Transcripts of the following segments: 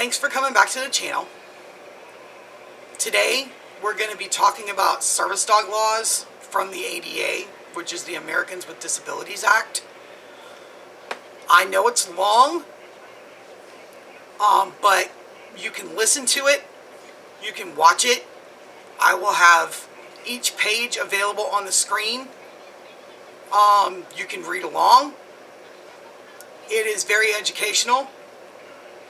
Thanks for coming back to the channel. Today we're going to be talking about service dog laws from the ADA, which is the Americans with Disabilities Act. I know it's long, but you can listen to it, you can watch it. I will have each page available on the screen. You can read along. It is very educational.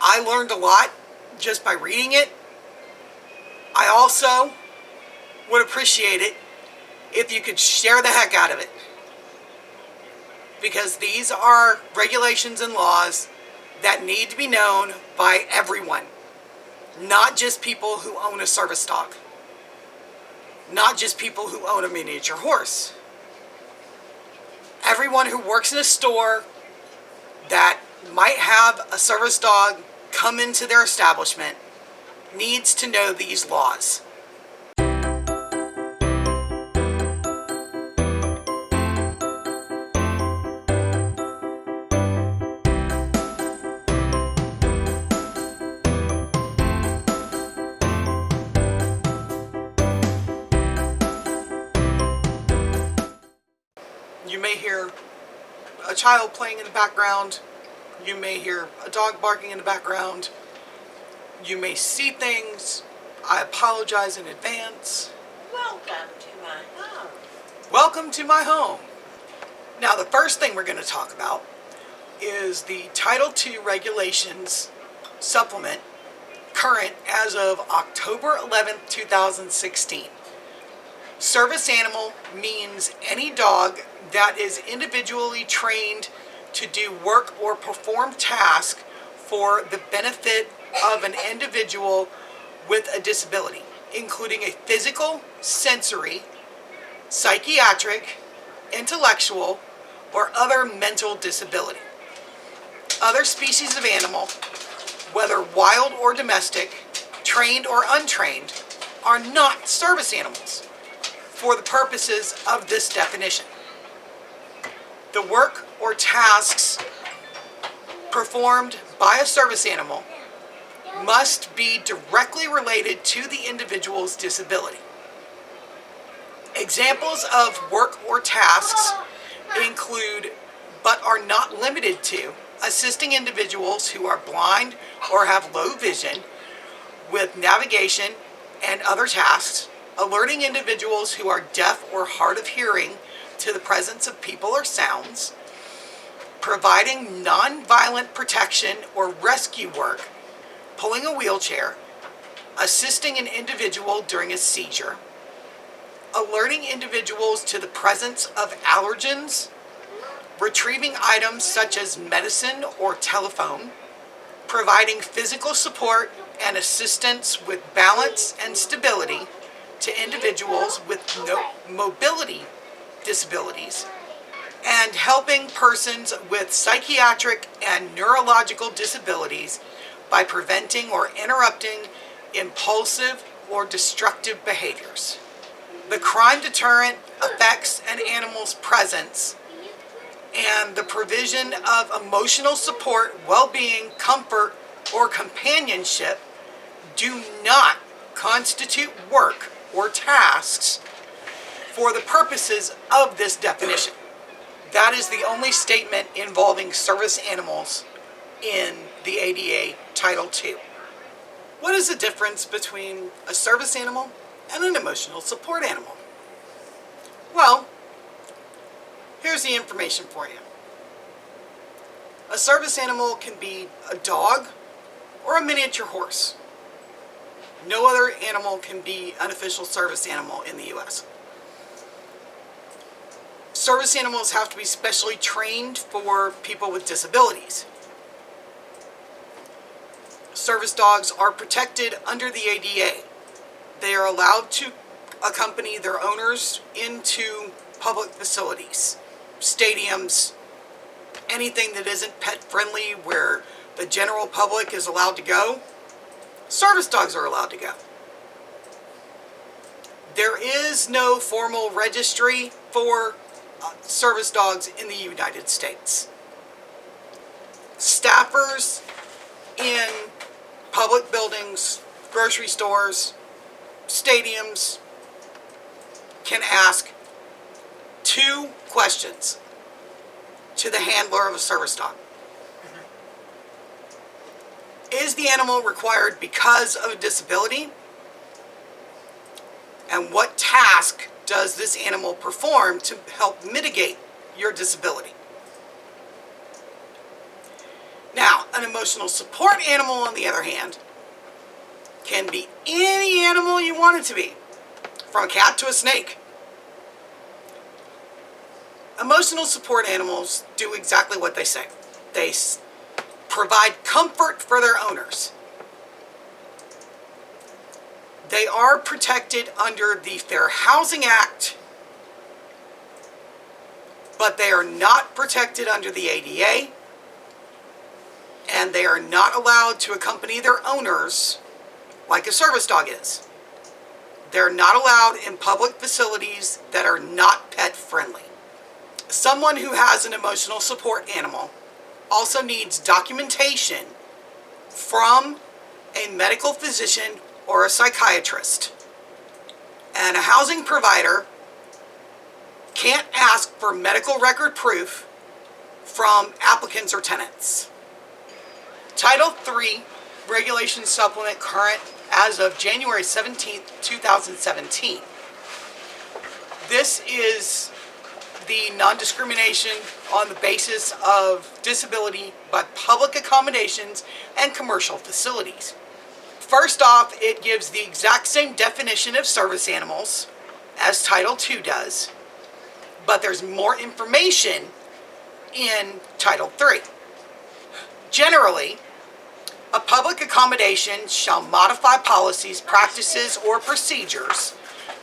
I learned a lot just by reading it. I also would appreciate it if you could share the heck out of it, because these are regulations and laws that need to be known by everyone, not just people who own a service dog, not just people who own a miniature horse. Everyone who works in a store that might have a service dog come into their establishment needs to know these laws. You may hear a child playing in the background. You may hear a dog barking in the background. You may see things. I apologize in advance. Welcome to my home. Welcome to my home. Now, the first thing we're going to talk about is the Title II Regulations Supplement, current as of October 11th, 2016. Service animal means any dog that is individually trained to do work or perform tasks for the benefit of an individual with a disability, including a physical, sensory, psychiatric, intellectual, or other mental disability. Other species of animal, whether wild or domestic, trained or untrained, are not service animals for the purposes of this definition. The work or tasks performed by a service animal must be directly related to the individual's disability. Examples of work or tasks include, but are not limited to, assisting individuals who are blind or have low vision with navigation and other tasks, alerting individuals who are deaf or hard of hearing to the presence of people or sounds, providing non-violent protection or rescue work, pulling a wheelchair, assisting an individual during a seizure, alerting individuals to the presence of allergens, retrieving items such as medicine or telephone, providing physical support and assistance with balance and stability to individuals with mobility disabilities, and helping persons with psychiatric and neurological disabilities by preventing or interrupting impulsive or destructive behaviors. The crime deterrent affects an animal's presence, and the provision of emotional support, well-being, comfort, or companionship do not constitute work or tasks for the purposes of this definition. That is the only statement involving service animals in the ADA Title II. What is the difference between a service animal and an emotional support animal? Well, here's the information for you. A service animal can be a dog or a miniature horse. No other animal can be an official service animal in the U.S. Service animals have to be specially trained for people with disabilities. Service dogs are protected under the ADA. They are allowed to accompany their owners into public facilities, stadiums, anything that isn't pet friendly where the general public is allowed to go. Service dogs are allowed to go. There is no formal registry for service dogs in the United States. Staffers in public buildings, grocery stores, stadiums can ask 2 questions to the handler of a service dog. Is the animal required because of a disability? And what task does this animal perform to help mitigate your disability? Now, an emotional support animal, on the other hand, can be any animal you want it to be, from a cat to a snake. Emotional support animals do exactly what they say. They provide comfort for their owners. They are protected under the Fair Housing Act, but they are not protected under the ADA, and they are not allowed to accompany their owners like a service dog is. They're not allowed in public facilities that are not pet friendly. Someone who has an emotional support animal also needs documentation from a medical physician or a psychiatrist. And a housing provider can't ask for medical record proof from applicants or tenants. Title III Regulation Supplement, current as of January 17th, 2017. This is the non-discrimination on the basis of disability by public accommodations and commercial facilities. First off, it gives the exact same definition of service animals as Title II does, but there's more information in Title III. Generally, a public accommodation shall modify policies, practices, or procedures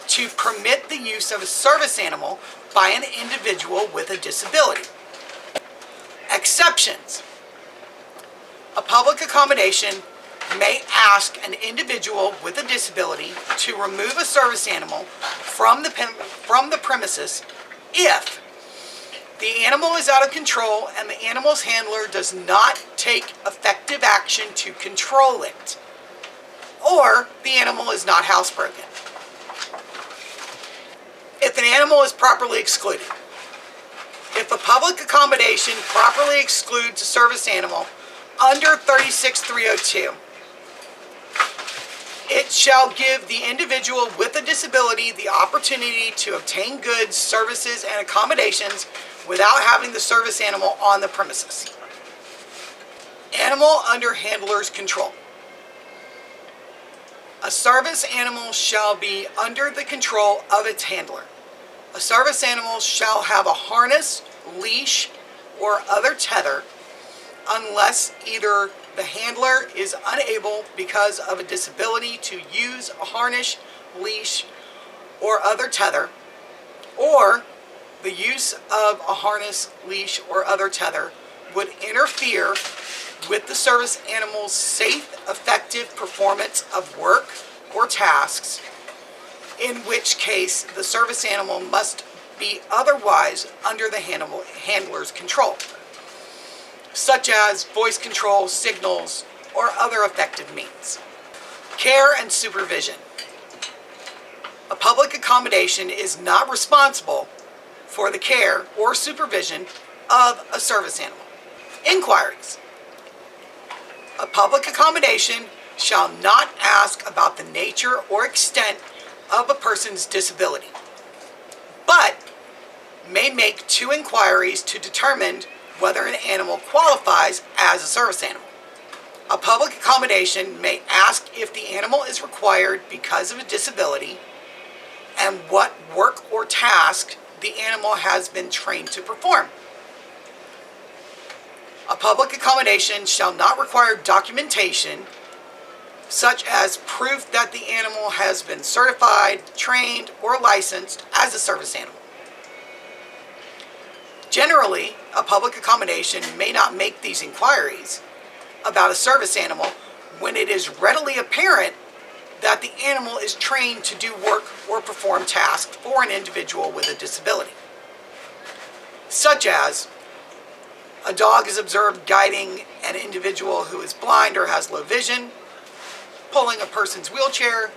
to permit the use of a service animal by an individual with a disability. Exceptions. A public accommodation may ask an individual with a disability to remove a service animal from the premises if the animal is out of control and the animal's handler does not take effective action to control it, or the animal is not housebroken. If an animal is properly excluded. If a public accommodation properly excludes a service animal under 36302, it shall give the individual with a disability the opportunity to obtain goods, services, and accommodations without having the service animal on the premises. Animal under handler's control. A service animal shall be under the control of its handler. A service animal shall have a harness, leash, or other tether unless either the handler is unable because of a disability to use a harness, leash, or other tether, or the use of a harness, leash, or other tether would interfere with the service animal's safe, effective performance of work or tasks, in which case the service animal must be otherwise under the handler's control, such as voice control, signals, or other effective means. Care and supervision. A public accommodation is not responsible for the care or supervision of a service animal. Inquiries. A public accommodation shall not ask about the nature or extent of a person's disability, but may make 2 inquiries to determine whether an animal qualifies as a service animal. A public accommodation may ask if the animal is required because of a disability and what work or task the animal has been trained to perform. A public accommodation shall not require documentation such as proof that the animal has been certified, trained, or licensed as a service animal. Generally, a public accommodation may not make these inquiries about a service animal when it is readily apparent that the animal is trained to do work or perform tasks for an individual with a disability, such as a dog is observed guiding an individual who is blind or has low vision, pulling a person's wheelchair,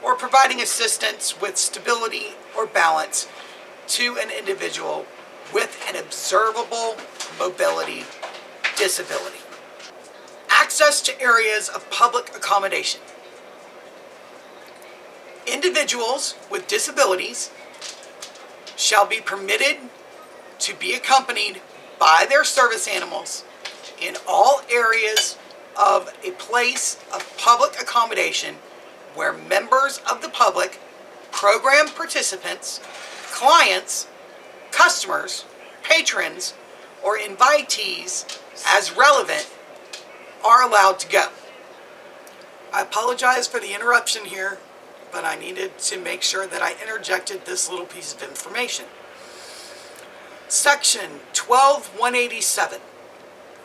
or providing assistance with stability or balance to an individual with an observable mobility disability. Access to areas of public accommodation. Individuals with disabilities shall be permitted to be accompanied by their service animals in all areas of a place of public accommodation where members of the public, program participants, clients, customers, patrons, or invitees, as relevant, are allowed to go. I apologize for the interruption here, but I needed to make sure that I interjected this little piece of information. Section 12187,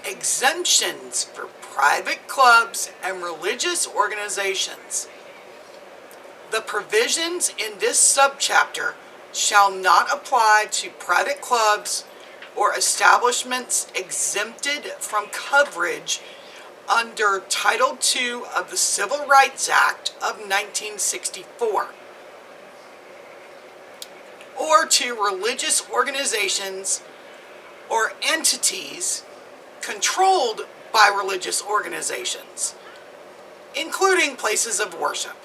exemptions for private clubs and religious organizations. The provisions in this subchapter shall not apply to private clubs or establishments exempted from coverage under Title II of the Civil Rights Act of 1964, or to religious organizations or entities controlled by religious organizations, including places of worship.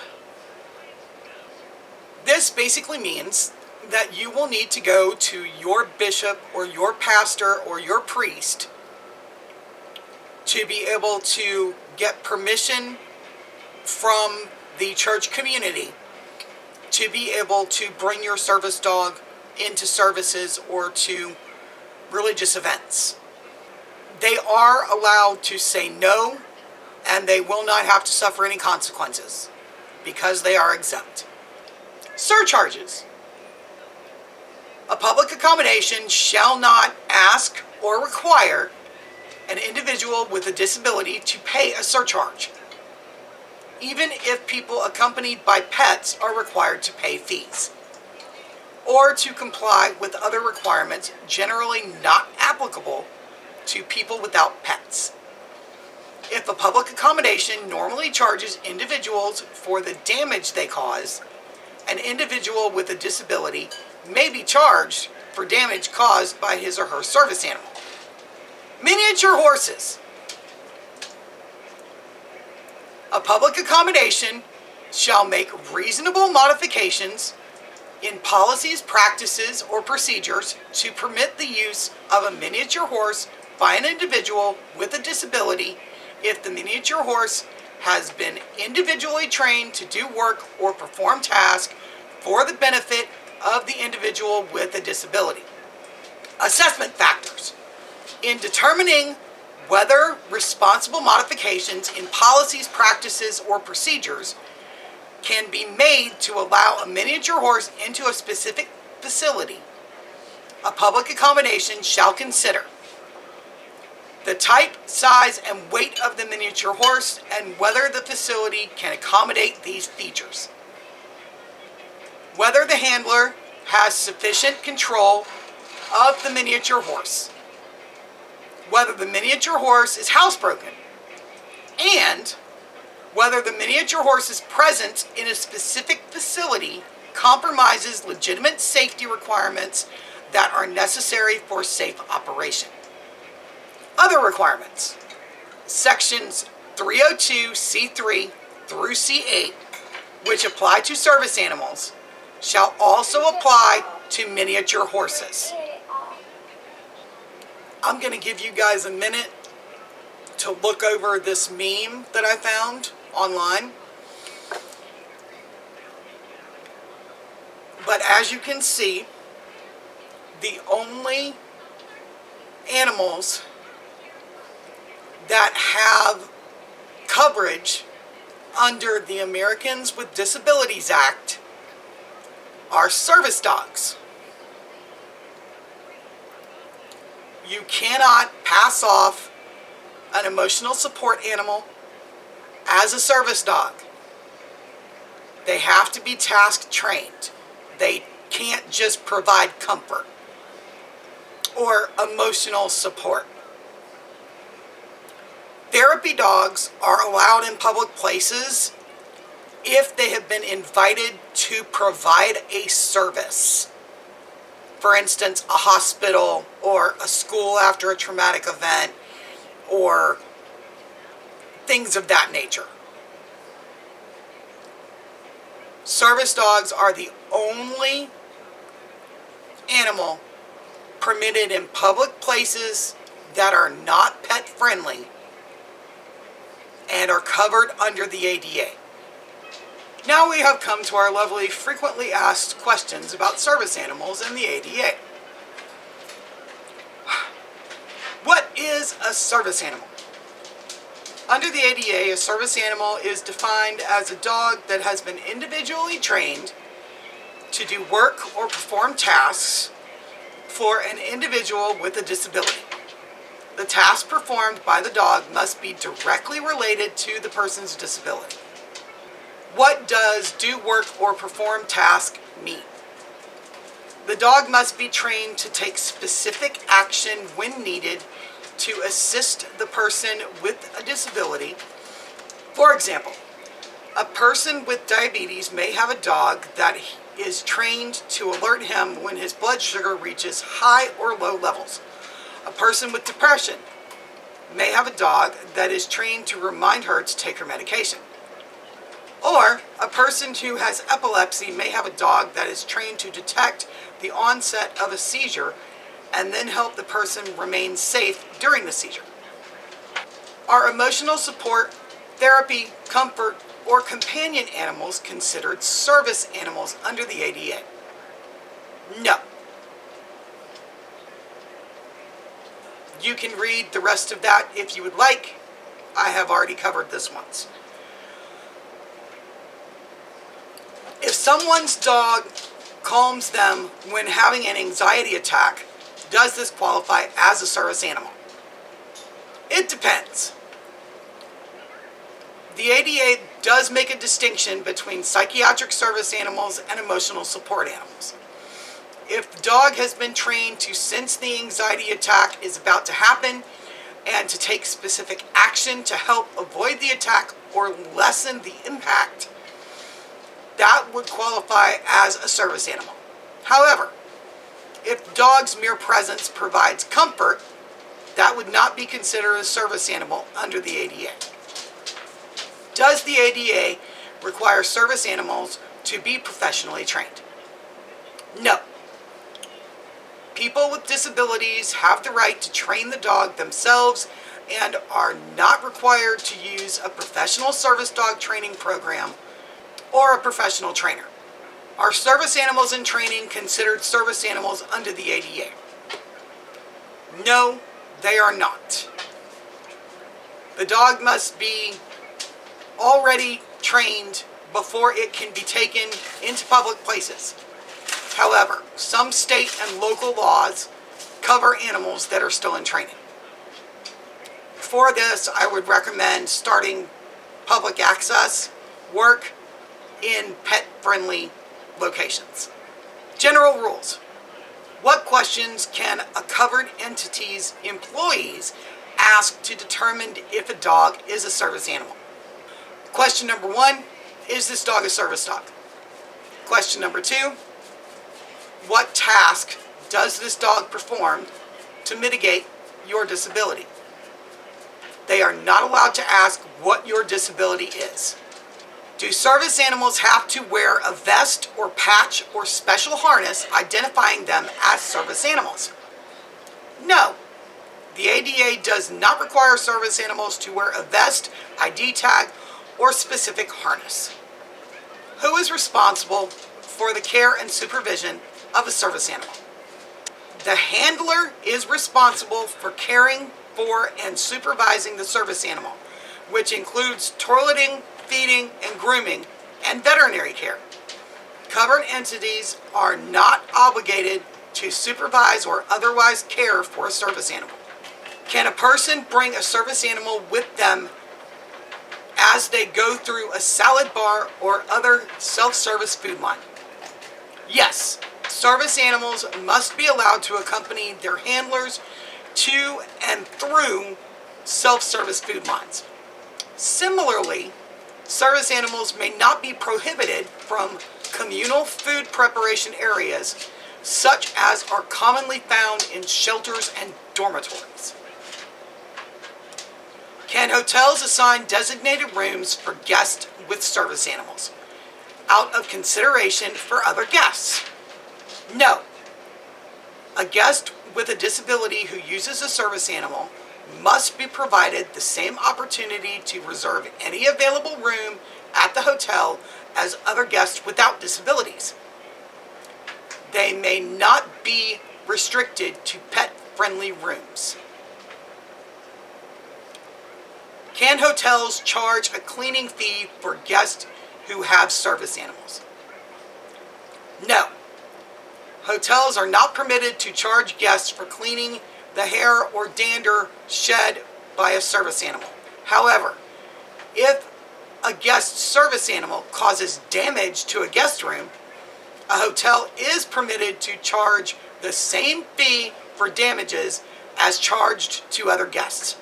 This basically means that you will need to go to your bishop or your pastor or your priest to be able to get permission from the church community to be able to bring your service dog into services or to religious events. They are allowed to say no, and they will not have to suffer any consequences because they are exempt. Surcharges. A public accommodation shall not ask or require an individual with a disability to pay a surcharge, even if people accompanied by pets are required to pay fees, or to comply with other requirements generally not applicable to people without pets. If a public accommodation normally charges individuals for the damage they cause, an individual with a disability may be charged for damage caused by his or her service animal. Miniature horses. A public accommodation shall make reasonable modifications in policies, practices, or procedures to permit the use of a miniature horse by an individual with a disability if the miniature horse has been individually trained to do work or perform tasks for the benefit of the individual with a disability. Assessment factors. In determining whether responsible modifications in policies, practices, or procedures can be made to allow a miniature horse into a specific facility, a public accommodation shall consider the type, size, and weight of the miniature horse and whether the facility can accommodate these features, whether the handler has sufficient control of the miniature horse, whether the miniature horse is housebroken, and whether the miniature horse's presence in a specific facility compromises legitimate safety requirements that are necessary for safe operation. Other requirements. Sections 302C3 through C8, which apply to service animals, shall also apply to miniature horses. I'm going to give you guys a minute to look over this meme that I found online. But as you can see, the only animals that have coverage under the Americans with Disabilities Act are service dogs. You cannot pass off an emotional support animal as a service dog. They have to be task trained. They can't just provide comfort or emotional support. Therapy dogs are allowed in public places if they have been invited to provide a service. For instance, a hospital or a school after a traumatic event or things of that nature. Service dogs are the only animal permitted in public places that are not pet friendly and are covered under the ADA. Now we have come to our lovely frequently asked questions about service animals in the ADA. What is a service animal? Under the ADA, a service animal is defined as a dog that has been individually trained to do work or perform tasks for an individual with a disability. The task performed by the dog must be directly related to the person's disability. What does do work or perform task mean? The dog must be trained to take specific action when needed to assist the person with a disability. For example, a person with diabetes may have a dog that is trained to alert him when his blood sugar reaches high or low levels. A person with depression may have a dog that is trained to remind her to take her medication. Or a person who has epilepsy may have a dog that is trained to detect the onset of a seizure and then help the person remain safe during the seizure. Are emotional support, therapy, comfort, or companion animals considered service animals under the ADA? No. You can read the rest of that if you would like. I have already covered this once. If someone's dog calms them when having an anxiety attack, does this qualify as a service animal? It depends. The ADA does make a distinction between psychiatric service animals and emotional support animals. If the dog has been trained to sense the anxiety attack is about to happen and to take specific action to help avoid the attack or lessen the impact, that would qualify as a service animal. However, if the dog's mere presence provides comfort, that would not be considered a service animal under the ADA. Does the ADA require service animals to be professionally trained? No. People with disabilities have the right to train the dog themselves and are not required to use a professional service dog training program or a professional trainer. Are service animals in training considered service animals under the ADA? No, they are not. The dog must be already trained before it can be taken into public places. However, some state and local laws cover animals that are still in training. For this, I would recommend starting public access work in pet-friendly locations. General rules. What questions can a covered entity's employees ask to determine if a dog is a service animal? Question number 1, is this dog a service dog? Question number 2, what task does this dog perform to mitigate your disability? They are not allowed to ask what your disability is. Do service animals have to wear a vest or patch or special harness identifying them as service animals? No. The ADA does not require service animals to wear a vest, ID tag, or specific harness. Who is responsible for the care and supervision of a service animal? The handler is responsible for caring for and supervising the service animal, which includes toileting, feeding, and grooming, and veterinary care. Covered entities are not obligated to supervise or otherwise care for a service animal. Can a person bring a service animal with them as they go through a salad bar or other self-service food line? Yes, service animals must be allowed to accompany their handlers to and through self-service food lines. Similarly, Service animals may not be prohibited from communal food preparation areas, such as are commonly found in shelters and dormitories. Can hotels assign designated rooms for guests with service animals out of consideration for other guests? No. A guest with a disability who uses a service animal must be provided the same opportunity to reserve any available room at the hotel as other guests without disabilities. They may not be restricted to pet-friendly rooms. Can hotels charge a cleaning fee for guests who have service animals? No. Hotels are not permitted to charge guests for cleaning the hair or dander shed by a service animal. However, if a guest service animal causes damage to a guest room, a hotel is permitted to charge the same fee for damages as charged to other guests.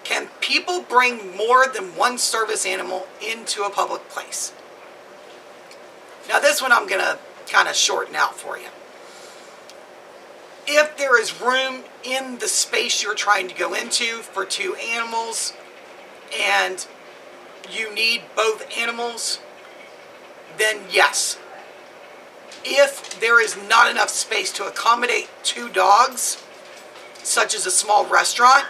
Can people bring more than one service animal into a public place? Now this one I'm going to kind of shorten out for you. If there is room in the space you're trying to go into for two animals and you need both animals, then yes. If there is not enough space to accommodate two dogs, such as a small restaurant,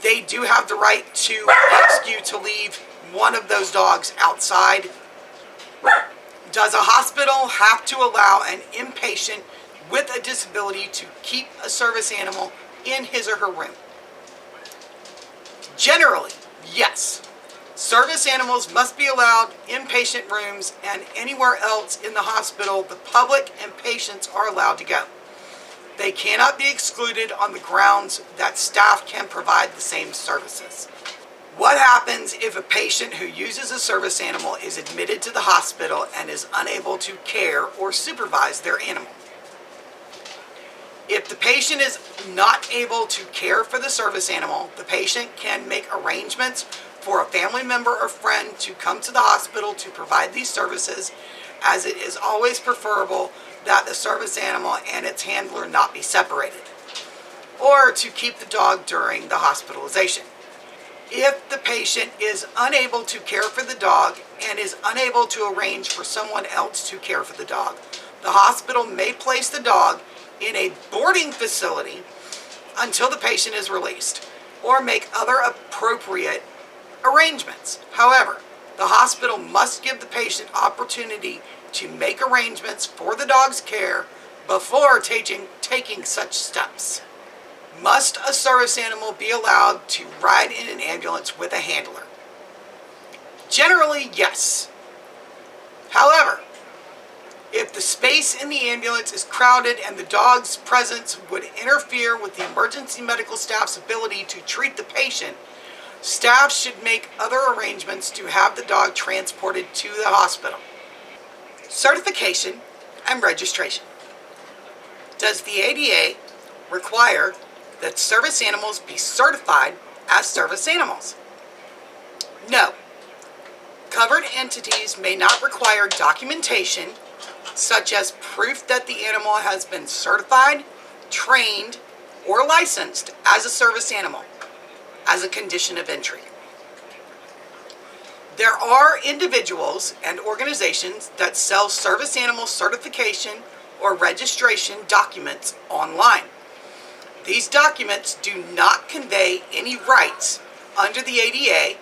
they do have the right to ask you to leave one of those dogs outside. Does a hospital have to allow an inpatient with a disability to keep a service animal in his or her room? Generally, yes. Service animals must be allowed inpatient rooms, and anywhere else in the hospital the public and patients are allowed to go. They cannot be excluded on the grounds that staff can provide the same services. What happens if a patient who uses a service animal is admitted to the hospital and is unable to care or supervise their animal? If the patient is not able to care for the service animal, the patient can make arrangements for a family member or friend to come to the hospital to provide these services, as it is always preferable that the service animal and its handler not be separated, or to keep the dog during the hospitalization. If the patient is unable to care for the dog and is unable to arrange for someone else to care for the dog, the hospital may place the dog in a boarding facility until the patient is released, or make other appropriate arrangements. However, the hospital must give the patient opportunity to make arrangements for the dog's care before taking such steps. Must a service animal be allowed to ride in an ambulance with a handler? Generally, yes. However, if the space in the ambulance is crowded and the dog's presence would interfere with the emergency medical staff's ability to treat the patient, staff should make other arrangements to have the dog transported to the hospital. Certification and registration. Does the ADA require that service animals be certified as service animals? No. Covered entities may not require documentation such as proof that the animal has been certified, trained, or licensed as a service animal as a condition of entry. There are individuals and organizations that sell service animal certification or registration documents online. These documents do not convey any rights under the ADA,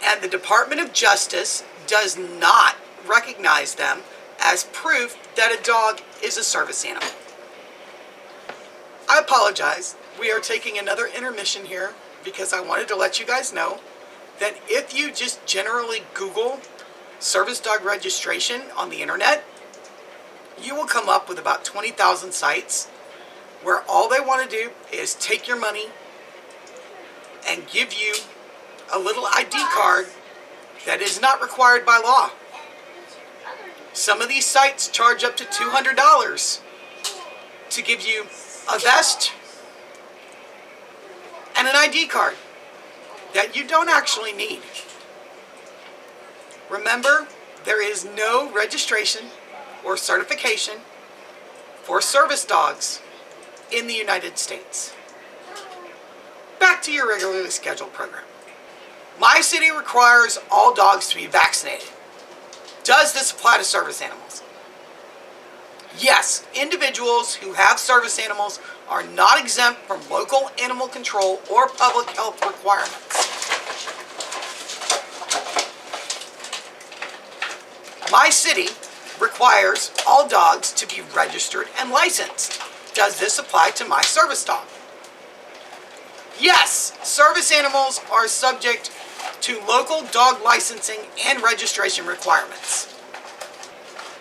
and the Department of Justice does not recognize them as proof that a dog is a service animal. I apologize. We are taking another intermission here because I wanted to let you guys know that if you just generally Google service dog registration on the internet, you will come up with about 20,000 sites where all they want to do is take your money and give you a little ID card that is not required by law. Some of these sites charge up to $200 to give you a vest and an ID card. that you don't actually need. Remember, there is no registration or certification for service dogs in the United States. Back to your regularly scheduled program. My city requires all dogs to be vaccinated. Does this apply to service animals? Yes, individuals who have service animals are not exempt from local animal control or public health requirements. My city requires all dogs to be registered and licensed. Does this apply to my service dog? Yes, service animals are subject to local dog licensing and registration requirements.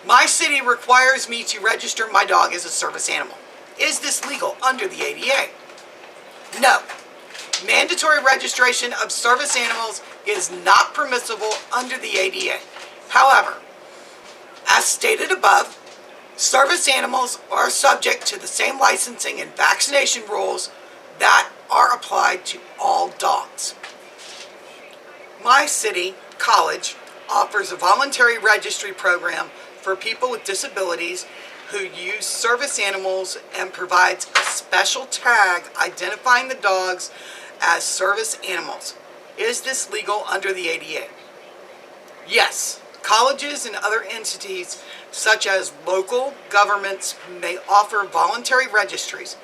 My city requires me to register my dog as a service animal. Is this legal under the ADA? No. Mandatory registration of service animals is not permissible under the ADA. However, as stated above, service animals are subject to the same licensing and vaccination rules that are applied to all dogs. My city college offers a voluntary registry program for people with disabilities who use service animals and provides a special tag identifying the dogs as service animals. Is this legal under the ADA? Yes. Colleges and other entities such as local governments may offer voluntary registries.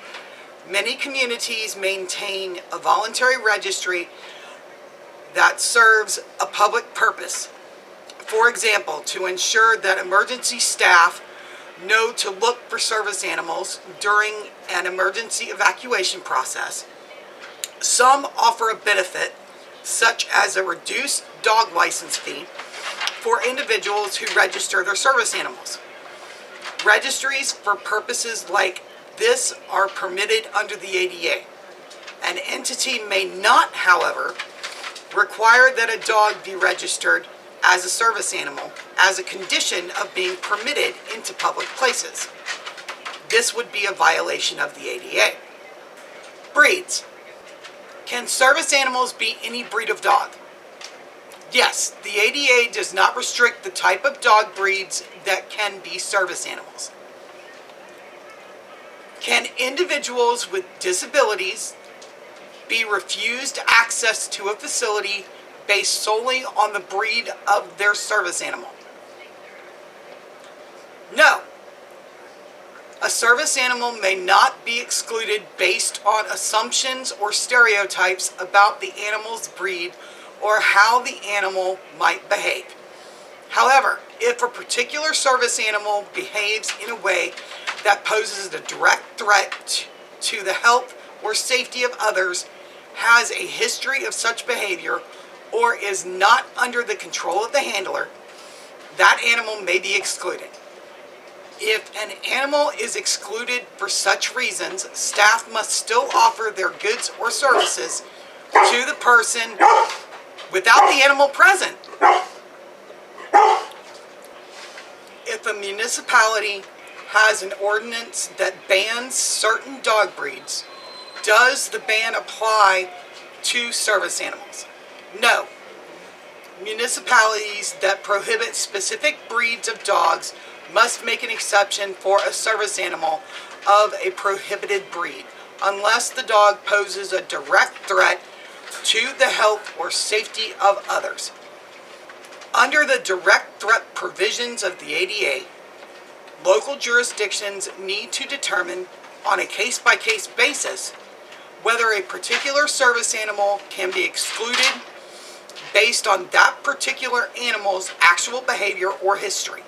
Many communities maintain a voluntary registry that serves a public purpose. For example, to ensure that emergency staff know to look for service animals during an emergency evacuation process. Some offer a benefit, such as a reduced dog license fee, for individuals who register their service animals. Registries for purposes like this are permitted under the ADA. An entity may not, however, require that a dog be registered as a service animal as a condition of being permitted into public places. This would be a violation of the ADA. Breeds. Can service animals be any breed of dog? Yes, the ADA does not restrict the type of dog breeds that can be service animals. Can individuals with disabilities be refused access to a facility based solely on the breed of their service animal? No. A service animal may not be excluded based on assumptions or stereotypes about the animal's breed or how the animal might behave. However, if a particular service animal behaves in a way that poses a direct threat to the health or safety of others, has a history of such behavior, or is not under the control of the handler, that animal may be excluded. If an animal is excluded for such reasons, staff must still offer their goods or services to the person without the animal present. If a municipality has an ordinance that bans certain dog breeds, does the ban apply to service animals? No. Municipalities that prohibit specific breeds of dogs must make an exception for a service animal of a prohibited breed, unless the dog poses a direct threat to the health or safety of others. Under the direct threat provisions of the ADA, local jurisdictions need to determine on a case-by-case basis whether a particular service animal can be excluded based on that particular animal's actual behavior or history.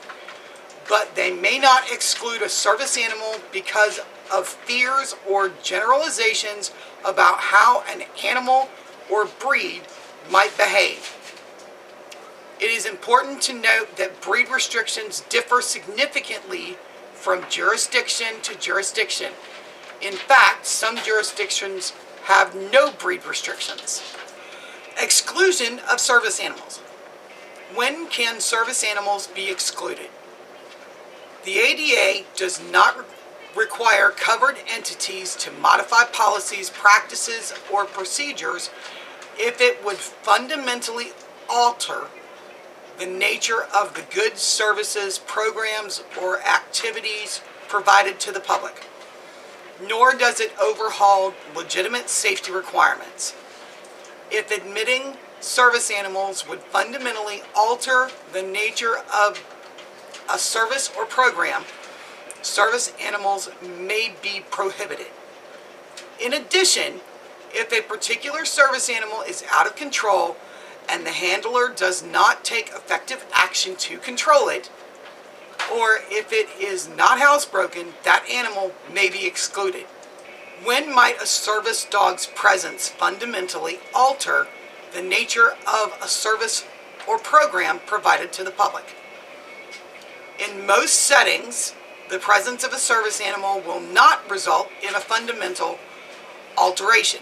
But they may not exclude a service animal because of fears or generalizations about how an animal or breed might behave. It is important to note that breed restrictions differ significantly from jurisdiction to jurisdiction. In fact, some jurisdictions have no breed restrictions. Exclusion of service animals. When can service animals be excluded? The ADA does not require covered entities to modify policies, practices, or procedures if it would fundamentally alter the nature of the goods, services, programs, or activities provided to the public, nor does it overhaul legitimate safety requirements. If admitting service animals would fundamentally alter the nature of a service or program, service animals may be prohibited. In addition, if a particular service animal is out of control and the handler does not take effective action to control it, or if it is not housebroken, that animal may be excluded. When might a service dog's presence fundamentally alter the nature of a service or program provided to the public? In most settings, the presence of a service animal will not result in a fundamental alteration.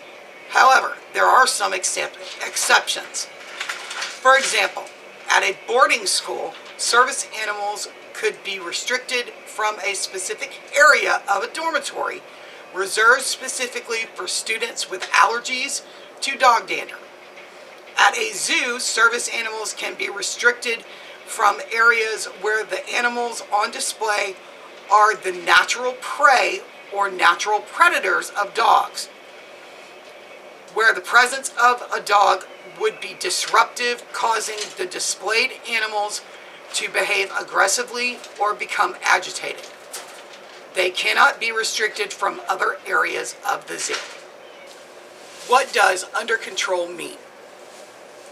However, there are some exceptions. For example, at a boarding school, service animals could be restricted from a specific area of a dormitory reserved specifically for students with allergies to dog dander. At a zoo, service animals can be restricted from areas where the animals on display are the natural prey or natural predators of dogs, where the presence of a dog would be disruptive, causing the displayed animals to behave aggressively or become agitated. They cannot be restricted from other areas of the zoo. What does under control mean?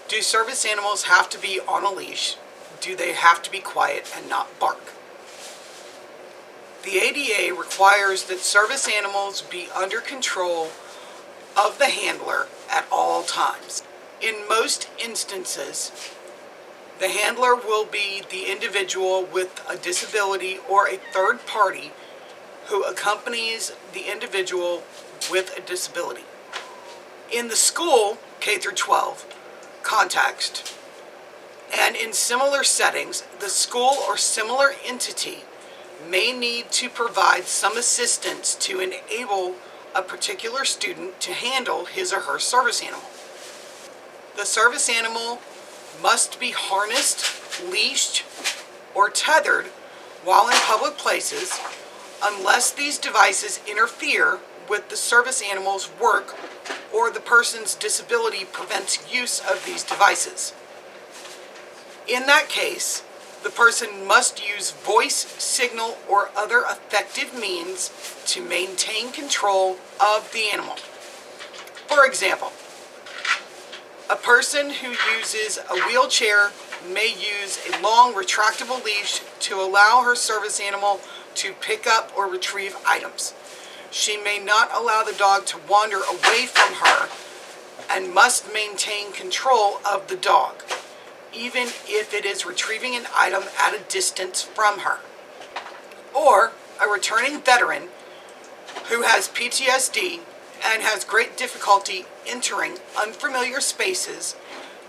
Do service animals have to be on a leash? Do they have to be quiet and not bark? The ADA requires that service animals be under control of the handler at all times. In most instances, the handler will be the individual with a disability or a third party who accompanies the individual with a disability. In the school, K through 12, context, and in similar settings, the school or similar entity may need to provide some assistance to enable a particular student to handle his or her service animal. The service animal must be harnessed, leashed, or tethered while in public places unless these devices interfere with the service animal's work or the person's disability prevents use of these devices. In that case, the person must use voice, signal, or other effective means to maintain control of the animal. For example, a person who uses a wheelchair may use a long retractable leash to allow her service animal to pick up or retrieve items. She may not allow the dog to wander away from her and must maintain control of the dog, even if it is retrieving an item at a distance from her. Or a returning veteran who has PTSD and has great difficulty entering unfamiliar spaces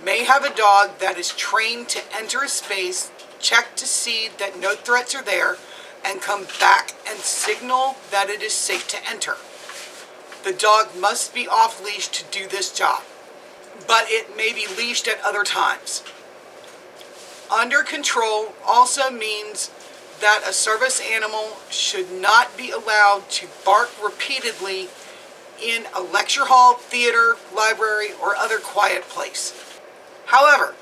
may have a dog that is trained to enter a space, check to see that no threats are there, and come back and signal that it is safe to enter. The dog must be off leash to do this job, but it may be leashed at other times. Under control also means that a service animal should not be allowed to bark repeatedly in a lecture hall, theater, library, or other quiet place. However,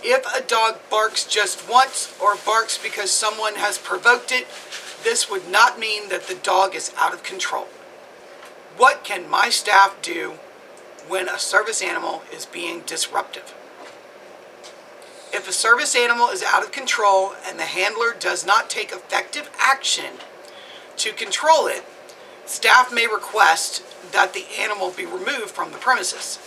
if a dog barks just once or barks because someone has provoked it, this would not mean that the dog is out of control. What can my staff do when a service animal is being disruptive? If a service animal is out of control and the handler does not take effective action to control it, staff may request that the animal be removed from the premises.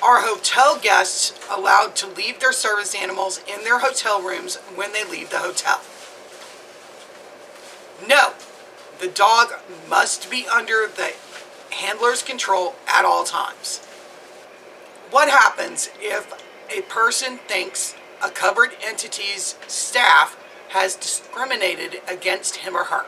Are hotel guests allowed to leave their service animals in their hotel rooms when they leave the hotel? No, the dog must be under the handler's control at all times. What happens if a person thinks a covered entity's staff has discriminated against him or her?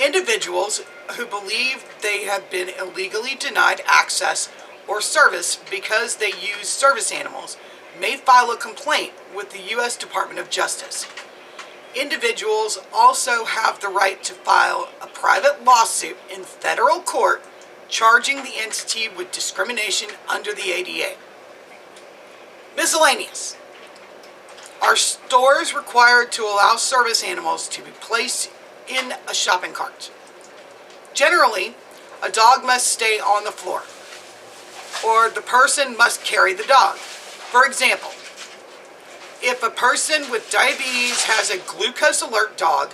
Individuals who believe they have been illegally denied access or service because they use service animals may file a complaint with the U.S. Department of Justice. Individuals also have the right to file a private lawsuit in federal court charging the entity with discrimination under the ADA. Miscellaneous. Are stores required to allow service animals to be placed in a shopping cart? Generally, a dog must stay on the floor, or the person must carry the dog. For example, if a person with diabetes has a glucose alert dog,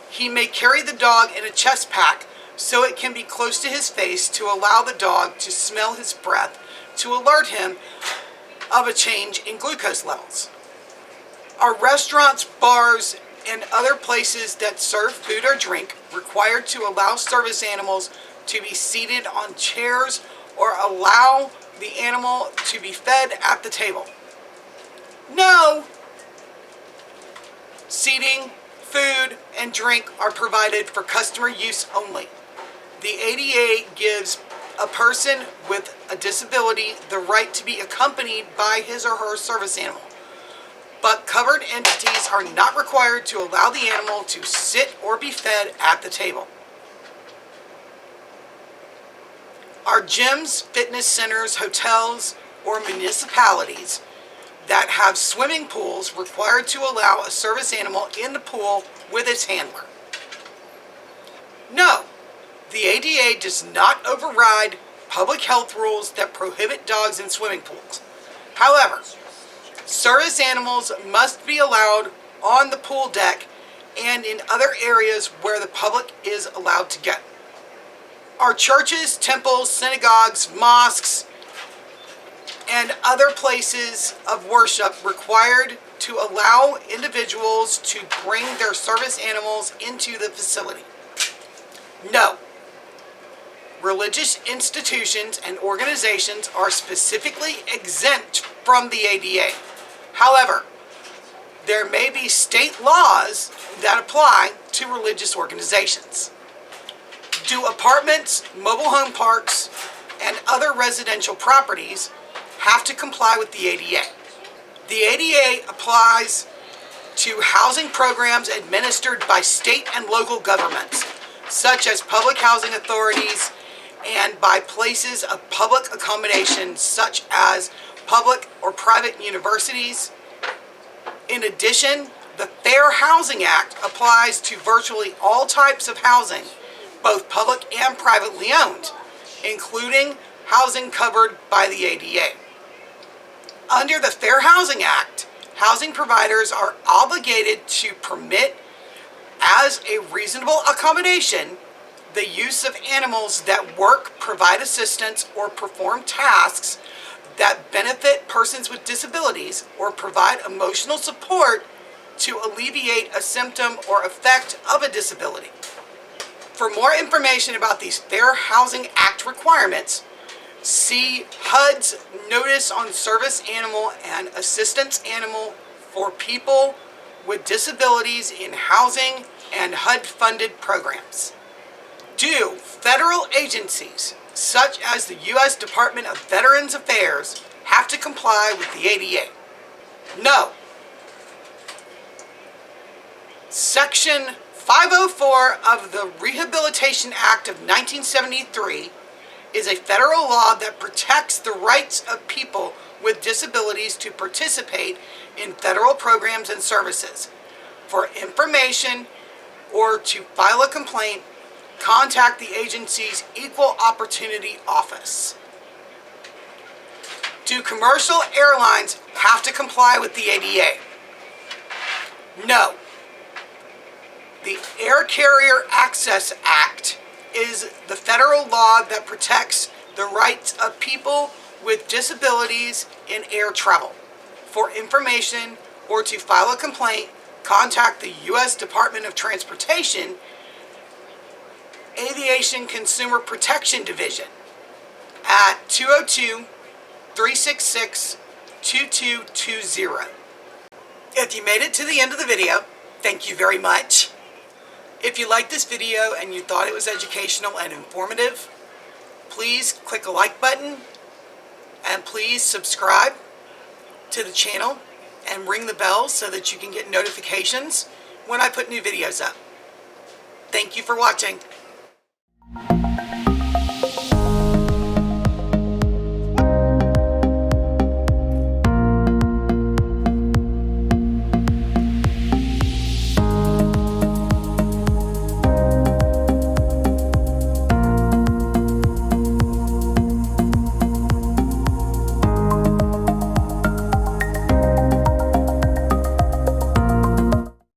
he may carry the dog in a chest pack so it can be close to his face to allow the dog to smell his breath to alert him of a change in glucose levels. Are restaurants, bars, and other places that serve food or drink required to allow service animals to be seated on chairs or allow the animal to be fed at the table? No. Seating, food, and drink are provided for customer use only. The ADA gives a person with a disability the right to be accompanied by his or her service animal, but covered entities are not required to allow the animal to sit or be fed at the table. Are gyms, fitness centers, hotels, or municipalities that have swimming pools required to allow a service animal in the pool with its handler? No. The ADA does not override public health rules that prohibit dogs in swimming pools. However, service animals must be allowed on the pool deck and in other areas where the public is allowed to go. Are churches, temples, synagogues, mosques, and other places of worship required to allow individuals to bring their service animals into the facility? No. Religious institutions and organizations are specifically exempt from the ADA. However, there may be state laws that apply to religious organizations. Do apartments, mobile home parks, and other residential properties have to comply with the ADA? The ADA applies to housing programs administered by state and local governments, such as public housing authorities, and by places of public accommodation, such as public or private universities. In addition, the Fair Housing Act applies to virtually all types of housing, both public and privately owned, including housing covered by the ADA. Under the Fair Housing Act, housing providers are obligated to permit, as a reasonable accommodation, the use of animals that work, provide assistance, or perform tasks that benefit persons with disabilities or provide emotional support to alleviate a symptom or effect of a disability. For more information about these Fair Housing Act requirements, see HUD's Notice on Service Animal and Assistance Animal for People with Disabilities in Housing and HUD-funded programs. Do federal agencies, such as the U.S. Department of Veterans Affairs, have to comply with the ADA? No. Section 504 of the Rehabilitation Act of 1973 is a federal law that protects the rights of people with disabilities to participate in federal programs and services. For information or to file a complaint, contact the agency's Equal Opportunity Office. Do commercial airlines have to comply with the ADA? No. The Air Carrier Access Act is the federal law that protects the rights of people with disabilities in air travel. For information or to file a complaint, contact the U.S. Department of Transportation Aviation Consumer Protection Division at 202-366-2220. If you made it to the end of the video, thank you very much. If you liked this video and you thought it was educational and informative, please click a like button And please subscribe to the channel and ring the bell so that you can get notifications when I put new videos up. Thank you for watching.